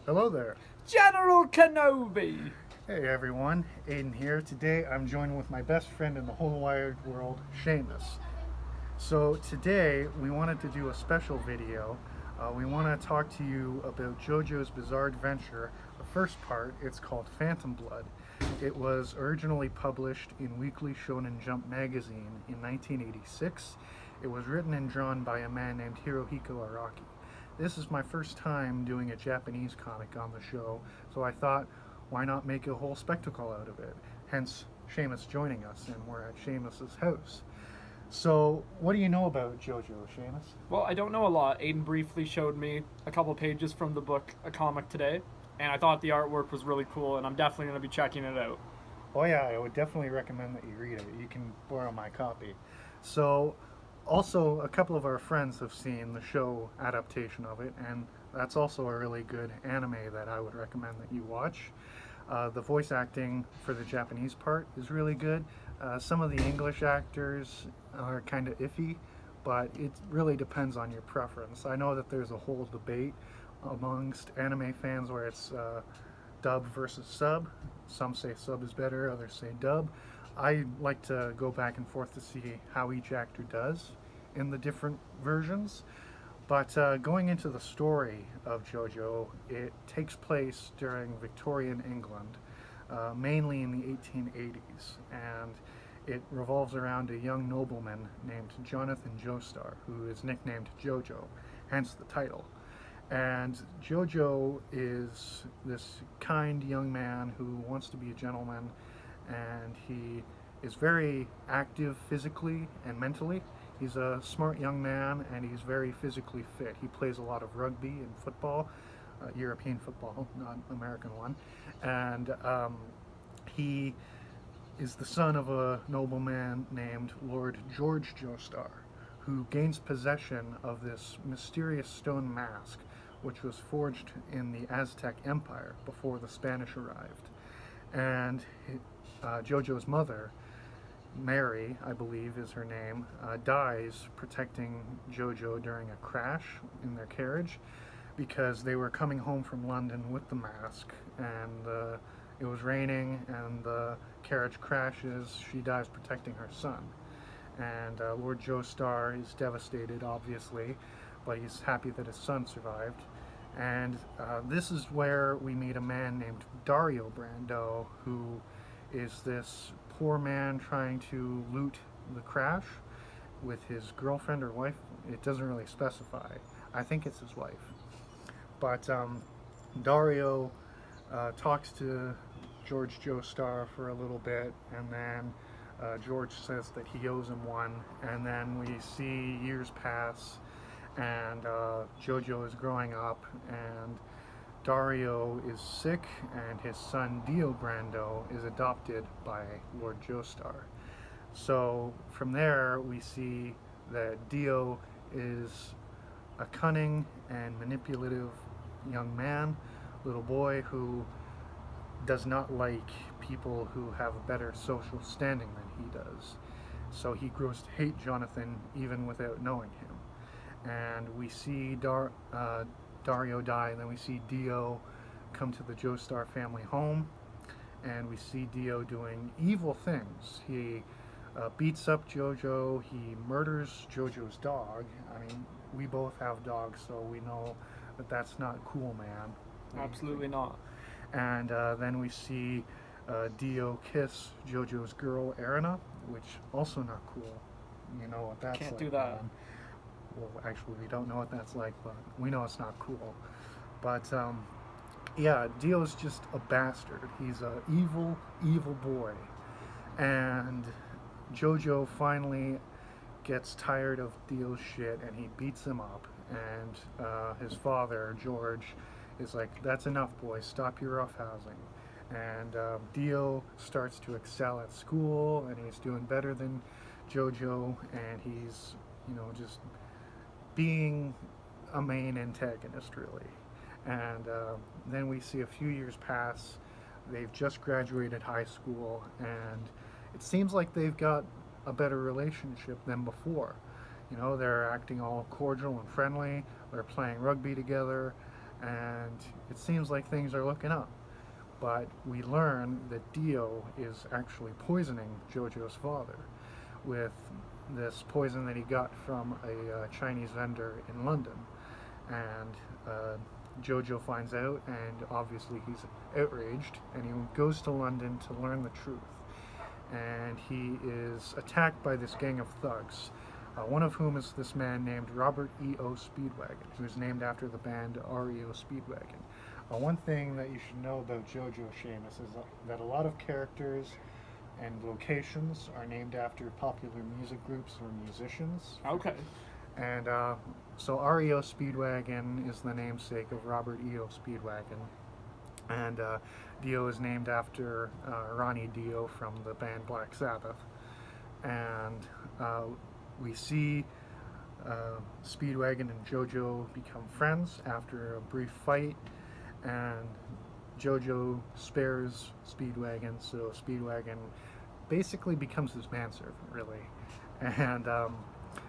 Hello there. General Kenobi! Hey everyone, Aiden here. Today I'm joined with my best friend in the whole wide world, Seamus. So today we wanted to do a special video. We want to talk to you about JoJo's Bizarre Adventure. The first part, it's called Phantom Blood. It was originally published in Weekly Shonen Jump magazine in 1986. It was written and drawn by a man named Hirohiko Araki. This is my first time doing a Japanese comic on the show, so I thought, why not make a whole spectacle out of it? Hence, Seamus joining us, and we're at Seamus's house. So, what do you know about JoJo, Seamus? Well, I don't know a lot. Aiden briefly showed me a couple pages from the book, A Comic Today, and I thought the artwork was really cool, and I'm definitely going to be checking it out. Oh yeah, I would definitely recommend that you read it. You can borrow my copy. So, also, a couple of our friends have seen the show adaptation of it, and that's also a really good anime that I would recommend that you watch. The voice acting for the Japanese part is really good. Some of the English actors are kind of iffy, but it really depends on your preference. I know that there's a whole debate amongst anime fans where it's dub versus sub. Some say sub is better, others say dub. I like to go back and forth to see how each actor does in the different versions. But going into the story of JoJo, it takes place during Victorian England, mainly in the 1880s, and it revolves around a young nobleman named Jonathan Joestar, who is nicknamed JoJo, hence the title. And Jojo is this kind young man who wants to be a gentleman, and he is very active physically and mentally. He's a smart young man, and he's very physically fit. He plays a lot of rugby and football, European football, not American one. And he is the son of a nobleman named Lord George Joestar, who gains possession of this mysterious stone mask which was forged in the Aztec Empire before the Spanish arrived. And Jojo's mother, Mary, I believe is her name, dies protecting Jojo during a crash in their carriage because they were coming home from London with the mask, and it was raining and the carriage crashes. She dies protecting her son. And Lord Joestar is devastated, obviously, but he's happy that his son survived. And this is where we meet a man named Dario Brando, who is this poor man trying to loot the crash with his girlfriend or wife. It doesn't really specify. I think it's his wife. But Dario talks to George Joestar for a little bit, and then George says that he owes him one, and then we see years pass, and Jojo is growing up, and Dario is sick, and his son Dio Brando is adopted by Lord Joestar. So from there, we see that Dio is a cunning and manipulative young man, little boy who does not like people who have a better social standing than he does. So he grows to hate Jonathan even without knowing him. And we see Dario die, and then we see Dio come to the Joestar family home, and we see Dio doing evil things. He beats up Jojo, he murders Jojo's dog. I mean, we both have dogs, so we know that that's not cool, man. Absolutely not. And then we see Dio kiss Jojo's girl, Erina, which also not cool. You know what that's Can't like, do that. man. Well, actually, we don't know what that's like, but we know it's not cool. But yeah, Dio's just a bastard. He's a evil, evil boy. And Jojo finally gets tired of Dio's shit, and he beats him up. And his father, George, is like, "That's enough, boy. Stop your roughhousing." And Dio starts to excel at school, and he's doing better than Jojo, and he's, just being a main antagonist, really. And then we see a few years pass. They've just graduated high school, and it seems like they've got a better relationship than before. They're acting all cordial and friendly. They're playing rugby together, and it seems like things are looking up. But we learn that Dio is actually poisoning JoJo's father with this poison that he got from a Chinese vendor in London. And JoJo finds out, and obviously he's outraged, and he goes to London to learn the truth. And he is attacked by this gang of thugs, one of whom is this man named Robert E.O. Speedwagon, who is named after the band REO Speedwagon. One thing that you should know about JoJo, Seamus, is that a lot of characters and locations are named after popular music groups or musicians. Okay. And so REO Speedwagon is the namesake of Robert E.O. Speedwagon. And Dio is named after Ronnie Dio from the band Black Sabbath. And we see Speedwagon and JoJo become friends after a brief fight. And JoJo spares Speedwagon, so Speedwagon basically becomes his manservant, really. And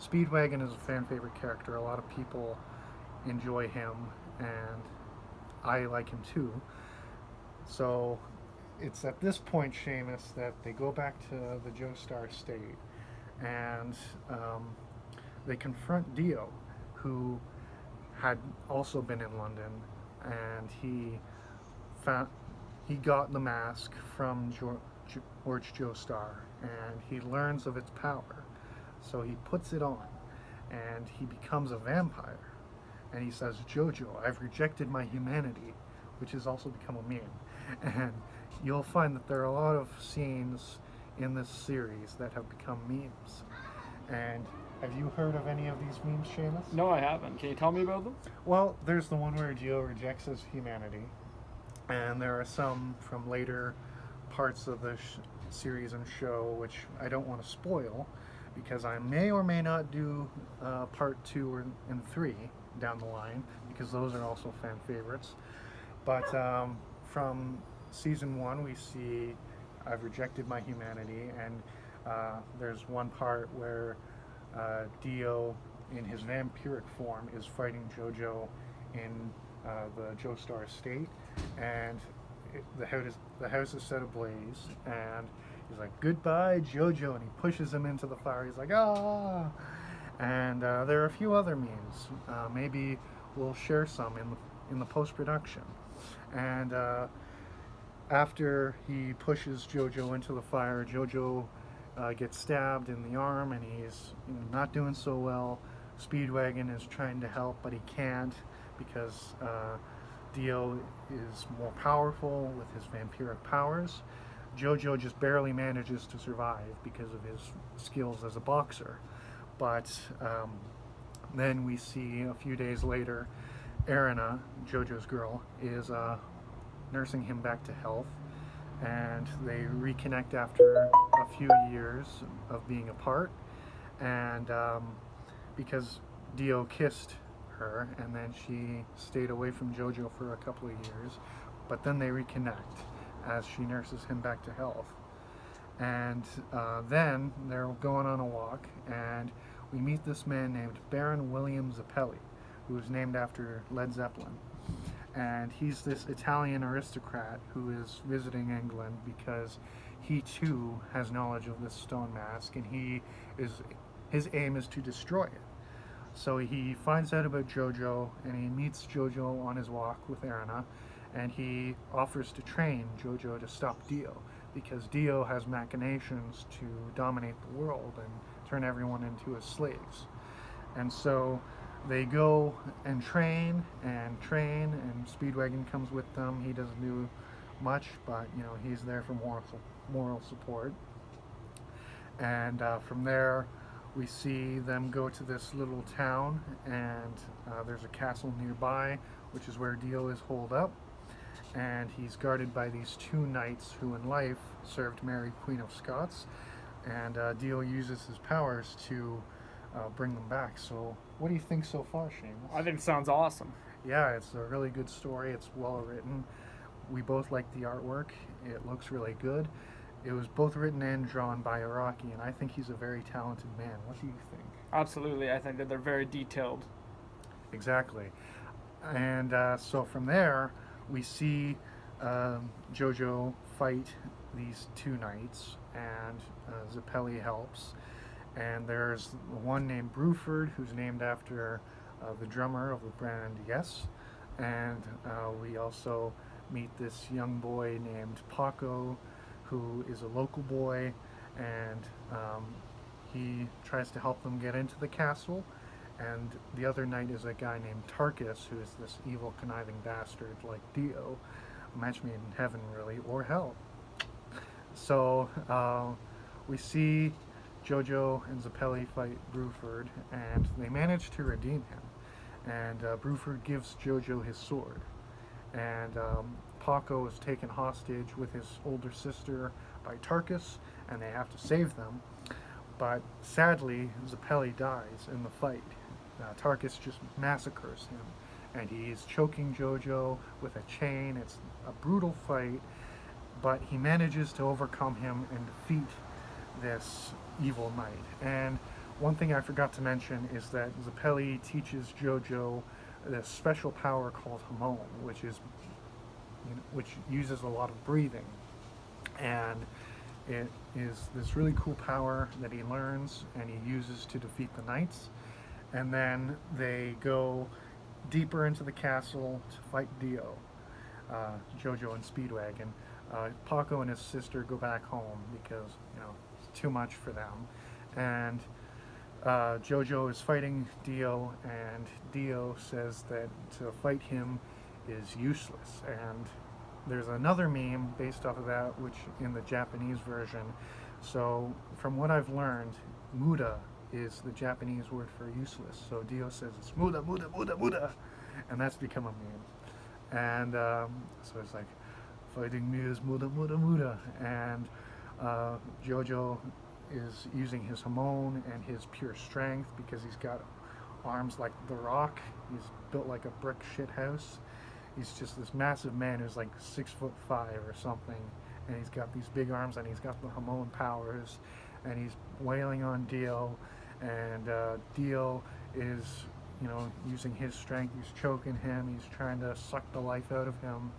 Speedwagon is a fan favorite character. A lot of people enjoy him, and I like him too. So it's at this point, Seamus, that they go back to the Joestar estate, and they confront Dio, who had also been in London, and he got the mask from George Joestar, and he learns of its power. So he puts it on, and he becomes a vampire. And he says, "JoJo, I've rejected my humanity," which has also become a meme. And you'll find that there are a lot of scenes in this series that have become memes. And have you heard of any of these memes, Seamus? No, I haven't. Can you tell me about them? Well, there's the one where Dio rejects his humanity, and there are some from later parts of the series and show, which I don't want to spoil, because I may or may not do part 2 and 3 down the line, because those are also fan favorites. But from season 1, we see I've rejected my humanity, and there's one part where Dio, in his vampiric form, is fighting JoJo in the Joestar estate, and the house is set ablaze, and he's like, "Goodbye, JoJo," and he pushes him into the fire. He's like, "Ah!" And there are a few other memes. Maybe we'll share some in the post-production. And after he pushes JoJo into the fire, JoJo gets stabbed in the arm, and he's not doing so well. Speedwagon is trying to help, but he can't, because Dio is more powerful with his vampiric powers. JoJo just barely manages to survive because of his skills as a boxer. But then we see a few days later, Erina, JoJo's girl, is nursing him back to health, and they reconnect after a few years of being apart. And because Dio kissed her, and then she stayed away from JoJo for a couple of years, but then they reconnect as she nurses him back to health. And then they're going on a walk, and we meet this man named Baron William Zeppeli, who is named after Led Zeppelin. And he's this Italian aristocrat who is visiting England because he too has knowledge of this stone mask, and his aim is to destroy it. So he finds out about JoJo, and he meets JoJo on his walk with Erina, and he offers to train JoJo to stop Dio, because Dio has machinations to dominate the world and turn everyone into his slaves. And so they go and train, and Speedwagon comes with them. He doesn't do much, but he's there for moral support. And from there, we see them go to this little town, and there's a castle nearby, which is where Dio is holed up. And he's guarded by these 2 knights who in life served Mary, Queen of Scots. And Dio uses his powers to bring them back. So what do you think so far, Seamus? I think it sounds awesome. Yeah, it's a really good story. It's well written. We both like the artwork. It looks really good. It was both written and drawn by Araki, and I think he's a very talented man. What do you think? Absolutely. I think that they're very detailed. Exactly. And so from there, we see JoJo fight these two knights, and Zappelli helps. And there's one named Bruford, who's named after the drummer of the band Yes. And we also meet this young boy named Paco, who is a local boy, and he tries to help them get into the castle. And the other knight is a guy named Tarkus, who is this evil, conniving bastard like Dio, a match made in heaven, really, or hell. So we see JoJo and Zappelli fight Bruford, and they manage to redeem him. And Bruford gives JoJo his sword. And Paco is taken hostage with his older sister by Tarkus, and they have to save them. But sadly, Zappelli dies in the fight. Tarkus just massacres him, and he's choking JoJo with a chain. It's a brutal fight, but he manages to overcome him and defeat this evil knight. And one thing I forgot to mention is that Zappelli teaches JoJo this special power called Hamon, which uses a lot of breathing, and it is this really cool power that he learns and he uses to defeat the knights. And then they go deeper into the castle to fight Dio, JoJo and Speedwagon. Paco and his sister go back home because it's too much for them. And JoJo is fighting Dio, and Dio says that to fight him is useless. And there's another meme based off of that, which in the Japanese version. So from what I've learned, muda is the Japanese word for useless. So Dio says it's muda, muda, muda, muda, and that's become a meme. And so it's like, fighting me is muda, muda, muda. And JoJo is using his Hamon and his pure strength because he's got arms like The Rock. He's built like a brick shit house. He's just this massive man who's like 6'5" or something, and he's got these big arms and he's got the Hamon powers, and he's wailing on Dio, and Dio is, using his strength. He's choking him. He's trying to suck the life out of him,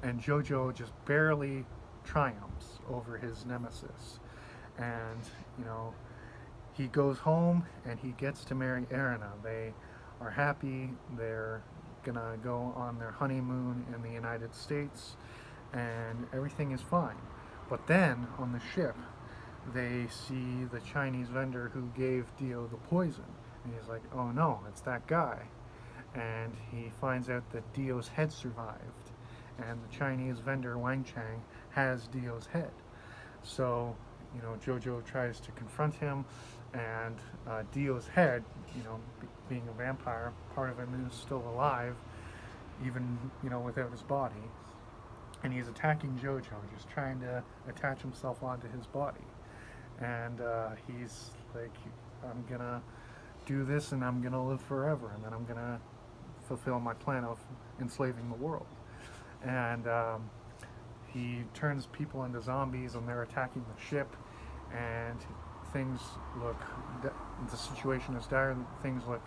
and JoJo just barely triumphs over his nemesis, and he goes home and he gets to marry Erina. They are happy. They're gonna go on their honeymoon in the United States, and everything is fine. But then on the ship, they see the Chinese vendor who gave Dio the poison, and he's like, "Oh no, it's that guy!" And he finds out that Dio's head survived, and the Chinese vendor Wang Chang has Dio's head. So JoJo tries to confront him, and Dio's head, being a vampire, part of him is still alive, even without his body, and he's attacking JoJo, just trying to attach himself onto his body, and he's like, "I'm gonna do this, and I'm gonna live forever, and then I'm gonna fulfill my plan of enslaving the world." And he turns people into zombies, and they're attacking the ship, and the situation is dire. Things look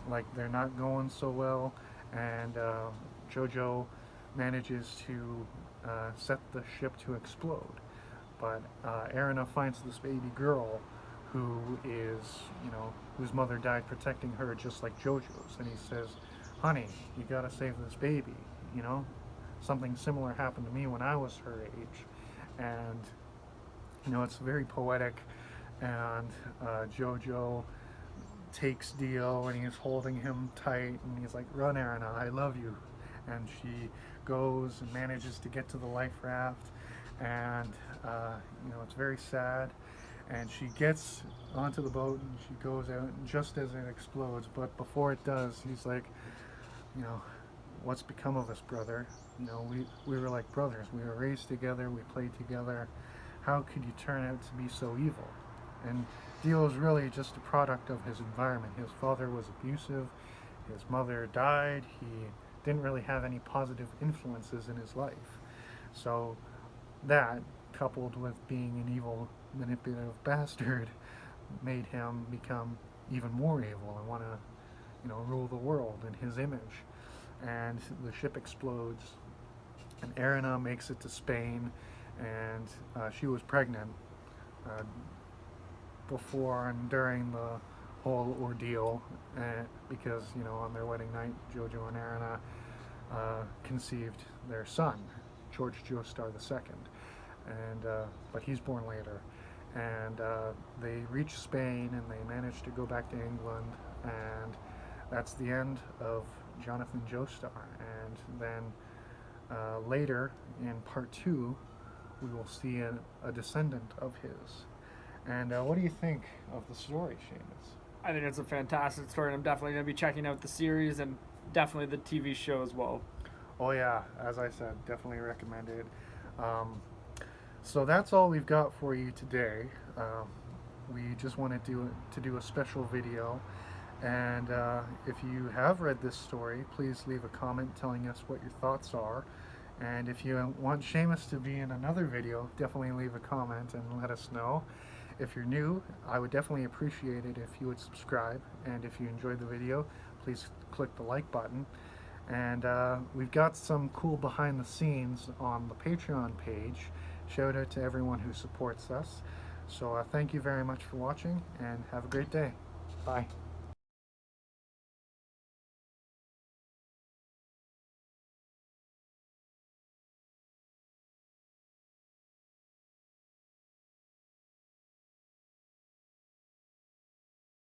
like they're not going so well, and JoJo manages to set the ship to explode. But Erina finds this baby girl who is, whose mother died protecting her, just like JoJo's, and he says, "Honey, you gotta save this baby, something similar happened to me when I was her age." And it's very poetic, and JoJo takes Dio and he's holding him tight, and he's like, "Run, Erina, I love you." And she goes and manages to get to the life raft, and it's very sad, and she gets onto the boat and she goes out just as it explodes. But before it does, he's like, "What's become of us, brother? We were like brothers. We were raised together. We played together. How could you turn out to be so evil?" And Dio is really just a product of his environment. His father was abusive. His mother died. He didn't really have any positive influences in his life. So that, coupled with being an evil, manipulative bastard, made him become even more evil and want to rule the world in his image. And the ship explodes, and Erina makes it to Spain, and she was pregnant uh, before and during the whole ordeal, because on their wedding night, JoJo and Erina conceived their son, George Joestar II, and but he's born later, and they reach Spain and they manage to go back to England, and that's the end of Jonathan Joestar. And then later in part 2, we will see a descendant of his. And what do you think of the story, Seamus? I think it's a fantastic story, and I'm definitely going to be checking out the series and definitely the TV show as well. Oh yeah, as I said, definitely recommended. So that's all we've got for you today. We just wanted to do a special video, and if you have read this story, please leave a comment telling us what your thoughts are. And if you want Seamus to be in another video, definitely leave a comment and let us know. If you're new, I would definitely appreciate it if you would subscribe, and if you enjoyed the video, please click the like button. And we've got some cool behind the scenes on the Patreon page. Shout out to everyone who supports us. So thank you very much for watching, and have a great day. Bye.